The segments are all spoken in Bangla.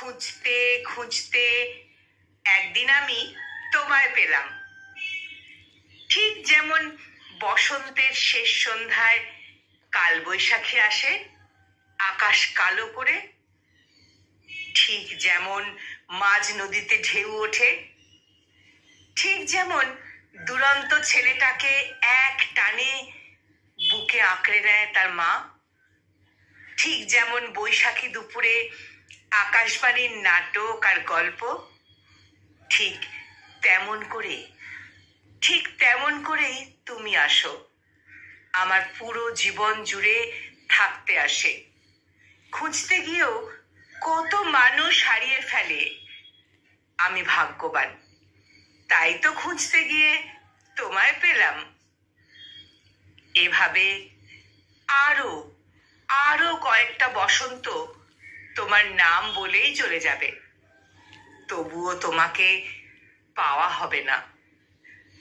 খুঁজতে খুঁজতে একদিন আমি তোমায় পেলাম। ঠিক যেমন বসন্তের শেষ সন্ধ্যায় কালবৈশাখী আসে আকাশ কালো করে, ঠিক যেমন মাঝ নদীতে ঢেউ ওঠে, ঠিক যেমন দুরন্ত ছেলেটাকে এক টানে বুকে আঁকড়ে নেয় তার মা, ঠিক যেমন বৈশাখী দুপুরে আকাশবাণীর নাটক আর গল্প, ঠিক তেমন করেই তুমি আসো। আমার পুরো জীবন জুড়ে থাকতে আসে। খুঁজতে গিয়েও কত মানুষ হারিয়ে ফেলে। আমি ভাগ্যবান, তাই তো খুঁজতে গিয়ে তোমায় পেলাম। এভাবে আরো আরো কয়েকটা বসন্ত তোমার নাম বলেই চলে যাবে, তবুও তোমাকে পাওয়া হবে না,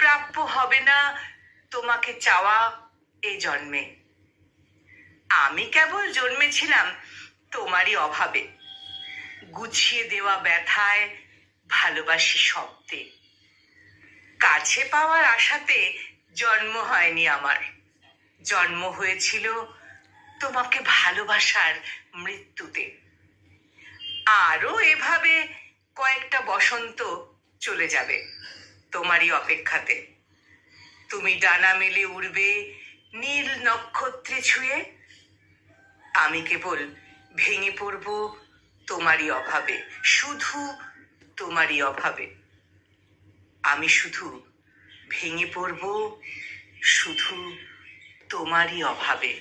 প্রাপ্য হবে না তোমাকে চাওয়া এই জন্মে। আমি কেবল জন্মেছিলাম তোমারই অভাবে, গুছিয়ে দেওয়া ব্যথায়, ভালোবাসি শব্দে। কাছে পাওয়ার আশাতে জন্ম হয়নি আমার, জন্ম হয়েছিল তোমাকে ভালোবাসার মৃত্যুতে। আরো এভাবে কয়েকটা বসন্ত চলে যাবে তোমারই অপেক্ষাতে। তুমি ডানা মেলে উড়বে নীল নক্ষত্রে ছুঁয়ে, আমি কেবল ভেঙে পড়ব তোমারই অভাবে, শুধু তোমারই অভাবে। আমি শুধু ভেঙে পড়ব শুধু তোমারই অভাবে।